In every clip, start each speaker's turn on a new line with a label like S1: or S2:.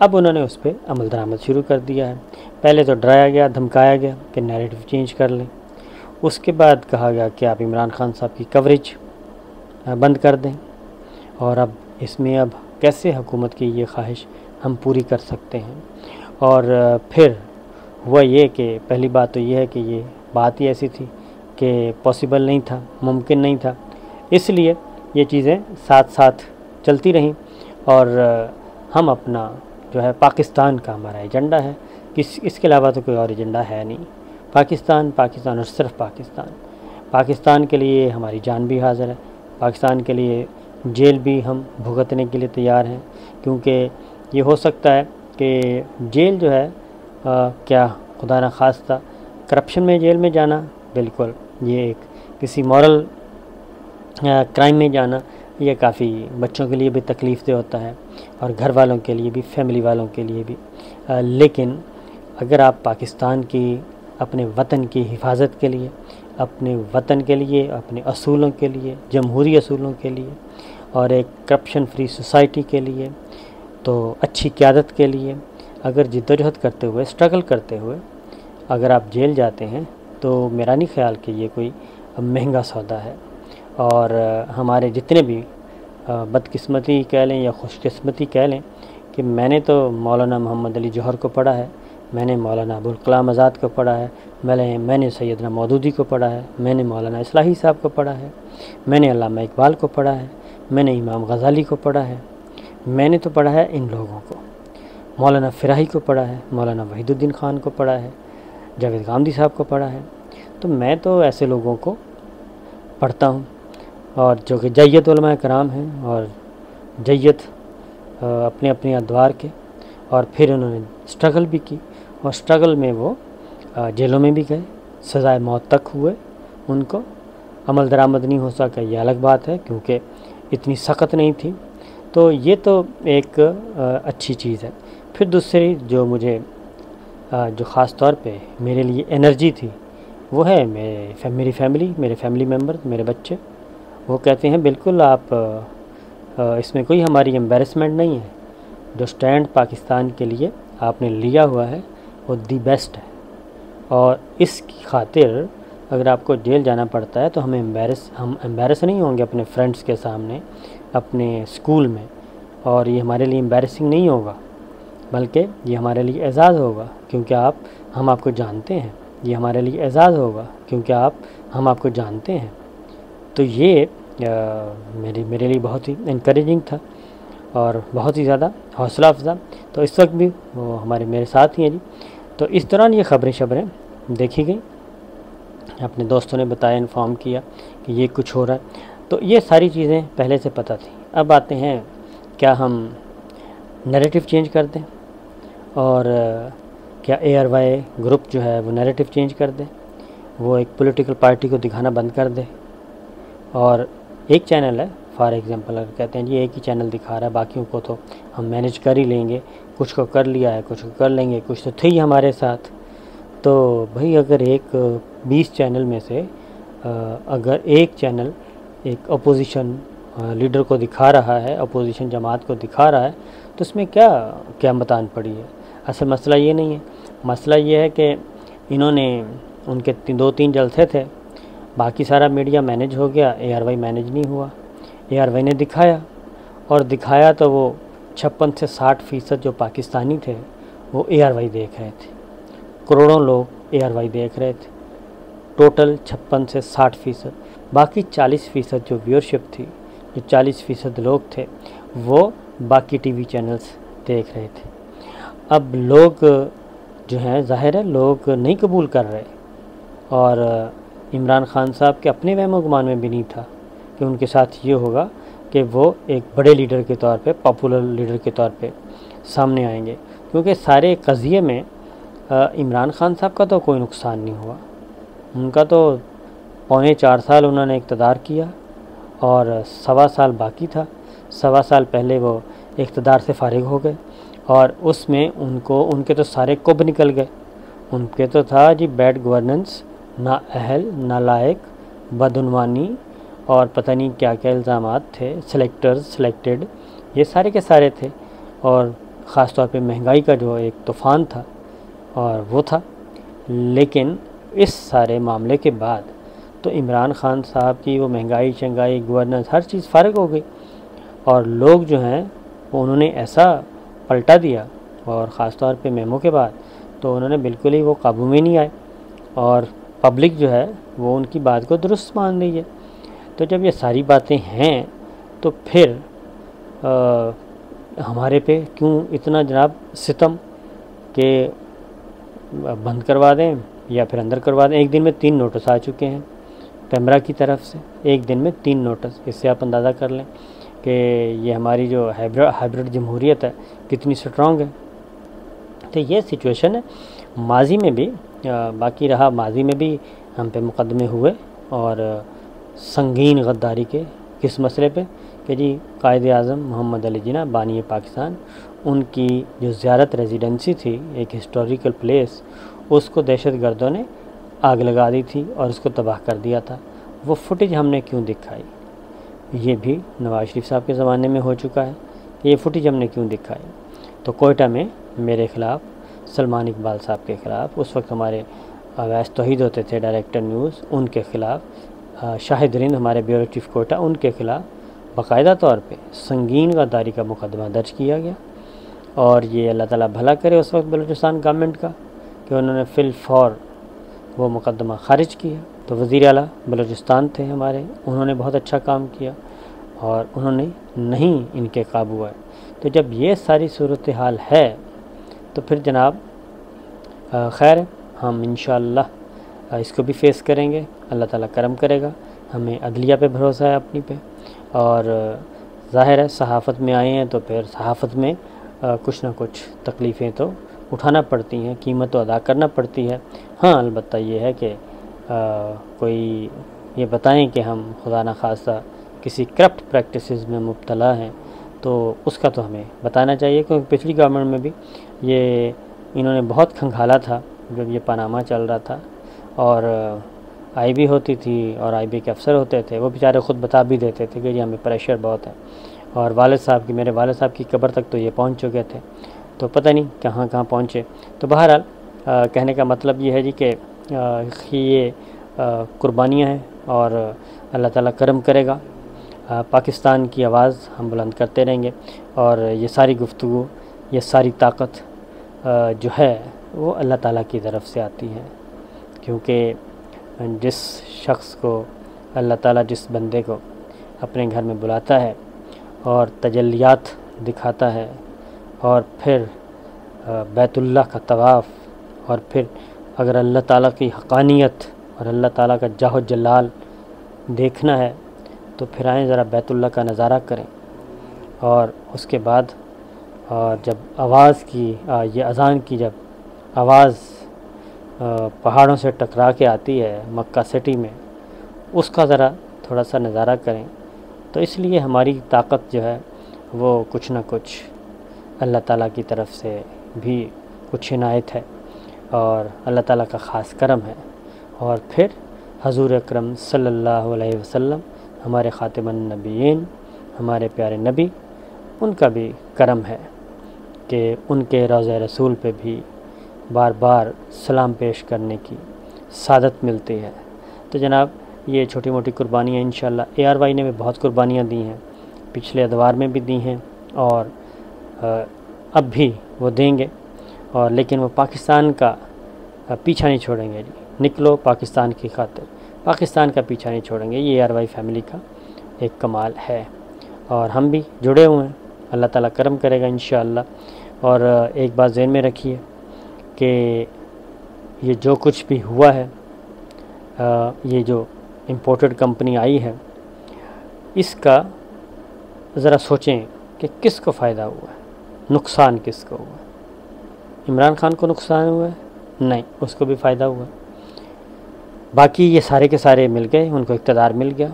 S1: اب انہوں نے اس پہ عمل درآمد شروع کر دیا ہے۔ پہلے تو ڈرایا گیا، دھمکایا گیا کہ نیریٹو چینج کر لیں، اس کے بعد کہا گیا کہ آپ عمران خان صاحب کی کوریج بند کر دیں، اور اب اس میں اب کیسے حکومت کی یہ خواہش ہم پوری کر سکتے ہیں۔ اور پھر ہوا یہ کہ پہلی بات تو یہ ہے کہ یہ بات ہی ایسی تھی کہ پاسبل نہیں تھا، ممکن نہیں تھا، اس لیے یہ چیزیں ساتھ ساتھ چلتی رہیں، اور ہم اپنا جو ہے پاکستان کا ہمارا ایجنڈا ہے، اس کے علاوہ تو کوئی اور ایجنڈا ہے نہیں۔ پاکستان اور صرف پاکستان کے لیے ہماری جان بھی حاضر ہے، پاکستان کے لیے جیل بھی ہم بھگتنے کے لیے تیار ہیں، کیونکہ یہ ہو سکتا ہے کہ جیل جو ہے کیا خدا نخواستہ کرپشن میں جیل میں جانا، بالکل یہ ایک کسی مورل کرائم میں جانا یہ کافی بچوں کے لیے بھی تکلیف دہ ہوتا ہے، اور گھر والوں کے لیے بھی، فیملی والوں کے لیے بھی۔ لیکن اگر آپ پاکستان کی، اپنے وطن کی حفاظت کے لیے، اپنے وطن کے لیے، اپنے اصولوں کے لیے، جمہوری اصولوں کے لیے، اور ایک کرپشن فری سوسائٹی کے لیے، تو اچھی قیادت کے لیے اگر جدوجہد کرتے ہوئے، اسٹرگل کرتے ہوئے اگر آپ جیل جاتے ہیں تو میرا نہیں خیال کہ یہ کوئی مہنگا سودا ہے۔ اور ہمارے جتنے بھی بدقسمتی کہہ لیں یا خوش قسمتی کہہ لیں کہ میں نے تو مولانا محمد علی جوہر کو پڑھا ہے، میں نے مولانا ابوالکلام آزاد کو پڑھا ہے، میں نے سیدنا مودودی کو پڑھا ہے، میں نے مولانا اصلاحی صاحب کو پڑھا ہے، میں نے علامہ اقبال کو پڑھا ہے، میں نے امام غزالی کو پڑھا ہے، میں نے تو پڑھا ہے ان لوگوں کو، مولانا فراہی کو پڑھا ہے، مولانا وحید الدین خان کو پڑھا ہے، جاوید غامدی صاحب کو پڑھا ہے۔ تو میں تو ایسے لوگوں کو پڑھتا ہوں، اور جو کہ جید علماء کرام ہیں، اور جید اپنے اپنے ادوار کے، اور پھر انہوں نے اسٹرگل بھی کی، اور اسٹرگل میں وہ جیلوں میں بھی گئے، سزائے موت تک ہوئے، ان کو عمل درآمد نہیں ہو سکا، یہ الگ بات ہے کیونکہ اتنی سخت نہیں تھی۔ تو یہ تو ایک اچھی چیز ہے۔ پھر دوسری جو مجھے جو خاص طور پہ میرے لیے انرجی تھی وہ ہے میری فیملی، میرے فیملی ممبر، میرے بچے، وہ کہتے ہیں بالکل آپ اس میں کوئی ہماری امبیرسمنٹ نہیں ہے، جو سٹینڈ پاکستان کے لیے آپ نے لیا ہوا ہے وہ دی بیسٹ ہے، اور اس کی خاطر اگر آپ کو جیل جانا پڑتا ہے تو ہم امبیرس نہیں ہوں گے اپنے فرینڈس کے سامنے، اپنے اسکول میں، اور یہ ہمارے لیے امبیرسنگ نہیں ہوگا، بلکہ یہ ہمارے لیے اعزاز ہوگا، کیونکہ ہم آپ کو جانتے ہیں، یہ ہمارے لیے اعزاز ہوگا کیونکہ ہم آپ کو جانتے ہیں۔ تو یہ میرے لیے بہت ہی انکریجنگ تھا، اور بہت ہی زیادہ حوصلہ افزا۔ تو اس وقت بھی وہ میرے ساتھ ہی ہیں جی۔ تو اس دوران یہ خبریں دیکھی گئیں، اپنے دوستوں نے بتایا، انفارم کیا کہ یہ کچھ ہو رہا ہے، تو یہ ساری چیزیں پہلے سے پتہ تھی۔ اب آتے ہیں کیا ہم نیریٹو چینج کر دیں، اور کیا ARY گروپ جو ہے وہ نیریٹو چینج کر دے، وہ ایک پولیٹیکل پارٹی کو دکھانا بند کر دے، اور ایک چینل ہے فار ایگزامپل، اگر کہتے ہیں جی ایک ہی چینل دکھا رہا ہے، باقیوں کو تو ہم مینیج کر ہی لیں گے، کچھ کو کر لیا ہے، کچھ کو کر لیں گے، کچھ تو تھے ہی ہمارے ساتھ۔ تو بھئی اگر 20 چینل میں سے اگر ایک چینل ایک اپوزیشن لیڈر کو دکھا رہا ہے، اپوزیشن جماعت کو دکھا رہا ہے، تو اس میں کیا متان پڑی ہے؟ اصل مسئلہ یہ نہیں ہے، مسئلہ یہ ہے کہ انہوں نے، ان کے 2-3 جلسے تھے، باقی سارا میڈیا مینیج ہو گیا، ARY مینیج نہیں ہوا۔ ARY نے دکھایا تو وہ 56 سے 60% جو پاکستانی تھے وہ ARY دیکھ رہے تھے، کروڑوں لوگ ARY دیکھ رہے تھے، ٹوٹل 56 سے 60%، باقی 40% جو ویورشپ تھی، جو 40% لوگ تھے وہ باقی ٹی وی چینلز دیکھ رہے تھے۔ اب لوگ جو ہیں، ظاہر ہے لوگ نہیں قبول کر رہے، اور عمران خان صاحب کے اپنے وہم و گمان میں بھی نہیں تھا کہ ان کے ساتھ یہ ہوگا کہ وہ ایک بڑے لیڈر کے طور پہ، پاپولر لیڈر کے طور پہ سامنے آئیں گے، کیونکہ سارے قضیے میں عمران خان صاحب کا تو کوئی نقصان نہیں ہوا، ان کا تو 4.25 سال انہوں نے اقتدار کیا، اور 1.25 سال باقی تھا، 1.25 سال پہلے وہ اقتدار سے فارغ ہو گئے، اور اس میں ان کے تو سارے کب نکل گئے، ان کے تو تھا جی بیڈ گورننس، نا اہل، نالائق، بدعنوانی، اور پتہ نہیں کیا کیا الزامات تھے، سلیکٹڈ، یہ سارے کے سارے تھے، اور خاص طور پہ مہنگائی کا جو ایک طوفان تھا اور وہ تھا، لیکن اس سارے معاملے کے بعد تو عمران خان صاحب کی وہ مہنگائی شنگائی گورننس ہر چیز فارغ ہو گئی، اور لوگ جو ہیں وہ انہوں نے ایسا پلٹا دیا، اور خاص طور پہ میمو کے بعد تو انہوں نے بالکل ہی وہ قابو میں نہیں آئے، اور پبلک جو ہے وہ ان کی بات کو درست مان رہی ہے۔ تو جب یہ ساری باتیں ہیں تو پھر ہمارے پہ کیوں اتنا جناب ستم کہ بند کروا دیں یا پھر اندر کروا دیں۔ ایک دن میں 3 نوٹس آ چکے ہیں پیمرا کی طرف سے، ایک دن میں 3 نوٹس، اس سے آپ اندازہ کر لیں کہ یہ ہماری جو ہائبرڈ جمہوریت ہے کتنی سٹرونگ ہے۔ تو یہ سچویشن ہے۔ ماضی میں بھی باقی رہا، ماضی میں بھی ہم پہ مقدمے ہوئے اور سنگین غداری کے کس مسئلے پہ کہ جی قائد اعظم محمد علی جناح بانی پاکستان، ان کی جو زیارت ریزیڈنسی تھی ایک ہسٹوریکل پلیس، اس کو دہشت گردوں نے آگ لگا دی تھی اور اس کو تباہ کر دیا تھا۔ وہ فوٹیج ہم نے کیوں دکھائی؟ یہ بھی نواز شریف صاحب کے زمانے میں ہو چکا ہے، یہ فوٹیج ہم نے کیوں دکھائی؟ تو کوئٹہ میں میرے خلاف، سلمان اقبال صاحب کے خلاف، اس وقت ہمارے اویس توحید ہوتے تھے ڈائریکٹر نیوز، ان کے خلاف، شاہد رند ہمارے بیورو چیف کوئٹہ، ان کے خلاف باقاعدہ طور پہ سنگین غداری کا مقدمہ درج کیا گیا، اور یہ اللہ تعالیٰ بھلا کرے اس وقت بلوچستان گورنمنٹ کا کہ انہوں نے فی الفور وہ مقدمہ خارج کیا۔ تو وزیر اعلیٰ بلوچستان تھے ہمارے، انہوں نے بہت اچھا کام کیا اور انہوں نے نہیں ان کے قابو آئے۔ تو جب یہ ساری صورتحال ہے تو پھر جناب خیر ہے، ہم انشاءاللہ اس کو بھی فیس کریں گے، اللہ تعالیٰ کرم کرے گا، ہمیں عدلیہ پہ بھروسہ ہے اپنی پہ، اور ظاہر ہے صحافت میں آئے ہیں تو پھر صحافت میں کچھ نہ کچھ تکلیفیں تو اٹھانا پڑتی ہیں، قیمت تو ادا کرنا پڑتی ہے۔ ہاں البتہ یہ ہے کہ کوئی یہ بتائیں کہ ہم خدا نخواستہ کسی کرپٹ پریکٹسز میں مبتلا ہیں تو اس کا تو ہمیں بتانا چاہیے، کیونکہ پچھلی گورنمنٹ میں بھی یہ انہوں نے بہت کھنگھالا تھا جب یہ پاناما چل رہا تھا، اور آئی بی ہوتی تھی اور آئی بی کے افسر ہوتے تھے، وہ بیچارے خود بتا بھی دیتے تھے کہ جی ہمیں پریشر بہت ہے، اور والد صاحب کی، میرے والد صاحب کی قبر تک تو یہ پہنچ چکے تھے، تو پتہ نہیں کہاں کہاں پہنچے۔ تو بہرحال کہنے کا مطلب یہ ہے جی کہ یہ قربانیاں ہیں اور اللہ تعالیٰ کرم کرے گا، پاکستان کی آواز ہم بلند کرتے رہیں گے، اور یہ ساری گفتگو، یہ ساری طاقت جو ہے وہ اللہ تعالیٰ کی طرف سے آتی ہے، کیونکہ جس شخص کو اللہ تعالیٰ، جس بندے کو اپنے گھر میں بلاتا ہے اور تجلیات دکھاتا ہے، اور پھر بیت اللہ کا طواف، اور پھر اگر اللہ تعالیٰ کی حقانیت اور اللہ تعالیٰ کا جاہ و جلال دیکھنا ہے تو پھر آئیں ذرا بیت اللہ کا نظارہ کریں، اور اس کے بعد جب آواز کی، یہ اذان کی جب آواز پہاڑوں سے ٹکرا کے آتی ہے مکہ سٹی میں، اس کا ذرا تھوڑا سا نظارہ کریں۔ تو اس لیے ہماری طاقت جو ہے وہ کچھ نہ کچھ اللہ تعالیٰ کی طرف سے بھی کچھ عنایت ہے، اور اللہ تعالیٰ کا خاص کرم ہے، اور پھر حضور اکرم صلی اللہ علیہ وسلم ہمارے خاتم النبیین، ہمارے پیارے نبی، ان کا بھی کرم ہے کہ ان کے روضہ رسول پہ بھی بار بار سلام پیش کرنے کی سعادت ملتی ہے۔ تو جناب یہ چھوٹی موٹی قربانیاں انشاءاللہ ARY نے بھی بہت قربانیاں دی ہیں، پچھلے ادوار میں بھی دی ہیں، اور اب بھی وہ دیں گے، اور لیکن وہ پاکستان کا پیچھا نہیں چھوڑیں گے۔ جی نکلو پاکستان کی خاطر، پاکستان کا پیچھا نہیں چھوڑیں گے، یہ ARY فیملی کا ایک کمال ہے، اور ہم بھی جڑے ہوئے ہیں، اللہ تعالیٰ کرم کرے گا انشاءاللہ۔ اور ایک بات ذہن میں رکھیے کہ یہ جو کچھ بھی ہوا ہے، یہ جو امپورٹڈ کمپنی آئی ہے، اس کا ذرا سوچیں کہ کس کو فائدہ ہوا ہے، نقصان کس کو ہوا ہے؟ عمران خان کو نقصان ہوا ہے؟ نہیں، اس کو بھی فائدہ ہوا۔ باقی یہ سارے کے سارے مل گئے، ان کو اقتدار مل گیا،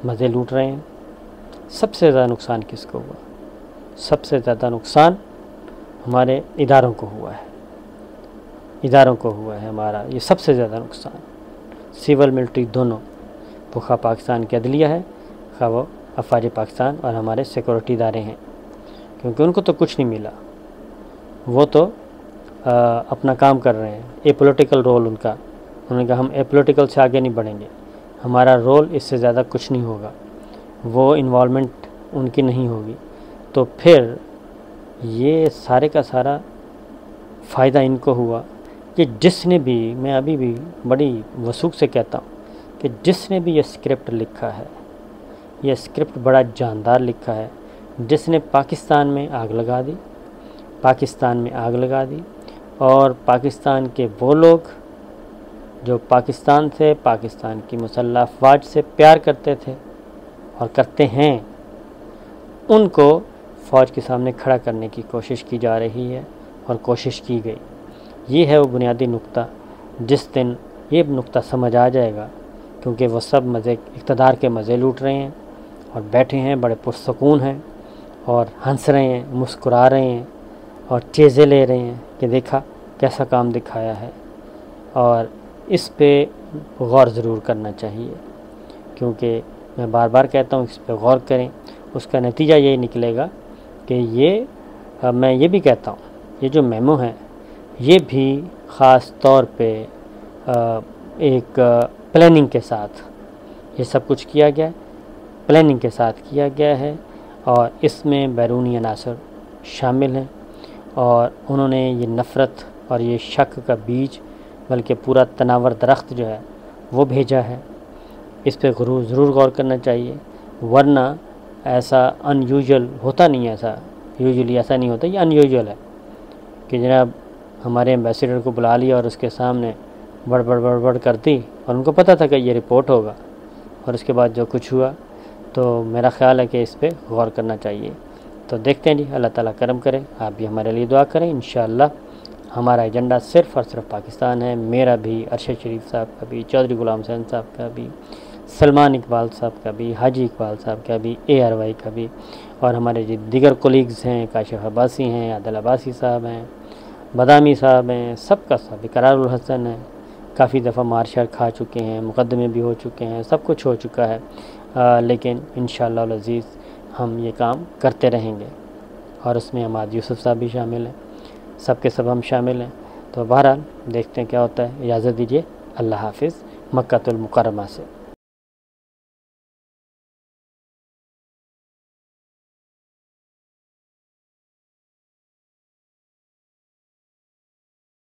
S1: مزے لوٹ رہے ہیں۔ سب سے زیادہ نقصان کس کو ہوا؟ سب سے زیادہ نقصان ہمارے اداروں کو ہوا ہے، اداروں کو ہوا ہے ہمارا، یہ سب سے زیادہ نقصان، سول ملٹری دونوں، خواہ پاکستان کی عدلیہ ہے، خواہ وہ افواج پاکستان اور ہمارے سیکورٹی ادارے ہیں، کیونکہ ان کو تو کچھ نہیں ملا، وہ تو اپنا کام کر رہے ہیں، اے پولیٹیکل رول ان کا، انہوں نے کہا ہم اے پولیٹیکل سے آگے نہیں بڑھیں گے، ہمارا رول اس سے زیادہ کچھ نہیں ہوگا، وہ انوالومنٹ ان کی نہیں ہوگی۔ تو پھر یہ سارے کا سارا فائدہ ان کو ہوا کہ جس نے بھی، میں ابھی بھی بڑی وثوق سے کہتا ہوں کہ جس نے بھی یہ اسکرپٹ لکھا ہے، یہ اسکرپٹ بڑا جاندار لکھا ہے، جس نے پاکستان میں آگ لگا دی، پاکستان میں آگ لگا دی، اور پاکستان کے وہ لوگ جو پاکستان سے، پاکستان کی مسلح افواج سے پیار کرتے تھے اور کرتے ہیں، ان کو فوج کے سامنے کھڑا کرنے کی کوشش کی جا رہی ہے اور کوشش کی گئی۔ یہ ہے وہ بنیادی نقطہ۔ جس دن یہ نقطہ سمجھ آ جائے گا، کیونکہ وہ سب مزے، اقتدار کے مزے لوٹ رہے ہیں اور بیٹھے ہیں، بڑے پرسکون ہیں اور ہنس رہے ہیں، مسکرا رہے ہیں اور چیزیں لے رہے ہیں کہ دیکھا کیسا کام دکھایا ہے، اور اس پہ غور ضرور کرنا چاہیے، کیونکہ میں بار بار کہتا ہوں اس پہ غور کریں، اس کا نتیجہ یہی نکلے گا کہ میں یہ بھی کہتا ہوں یہ جو میمو ہے یہ بھی خاص طور پہ ایک پلاننگ کے ساتھ یہ سب کچھ کیا گیا ہے، پلاننگ کے ساتھ کیا گیا ہے، اور اس میں بیرونی عناصر شامل ہیں، اور انہوں نے یہ نفرت اور یہ شک کا بیج، بلکہ پورا تناور درخت جو ہے وہ بھیجا ہے۔ اس پہ ضرور غور کرنا چاہیے، ورنہ ایسا ان یوزول ہوتا نہیں ہے، ایسا یوزلی ایسا نہیں ہوتا، یہ ان یوزول ہے کہ جناب ہمارے ایمبیسیڈر کو بلا لیا اور اس کے سامنے بڑ کر دی، اور ان کو پتہ تھا کہ یہ رپورٹ ہوگا، اور اس کے بعد جو کچھ ہوا، تو میرا خیال ہے کہ اس پہ غور کرنا چاہیے۔ تو دیکھتے ہیں جی، اللہ تعالیٰ کرم کرے، آپ بھی ہمارے لیے دعا کریں۔ انشاءاللہ ہمارا ایجنڈا صرف اور صرف پاکستان ہے، میرا بھی، ارشد شریف صاحب کا بھی، چودھری غلام حسین صاحب کا بھی، سلمان اقبال صاحب کا بھی، حاجی اقبال صاحب کا بھی، ARY کا بھی، اور ہمارے جو دیگر کولیگز ہیں، کاشف عباسی ہیں، عادل عباسی صاحب ہیں، بادامی صاحب ہیں، سب کا سب، اقرار الحسن ہیں، کافی دفعہ مارشل کھا چکے ہیں، مقدمے بھی ہو چکے ہیں، سب کچھ ہو چکا ہے، لیکن انشاءاللہ العزیز ہم یہ کام کرتے رہیں گے، اور اس میں عماد یوسف صاحب بھی شامل ہیں، سب کے سب ہم شامل ہیں۔ تو بہرحال دیکھتے ہیں کیا ہوتا ہے۔ اجازت دیجیے، اللہ حافظ، مکہ المکرمہ سے۔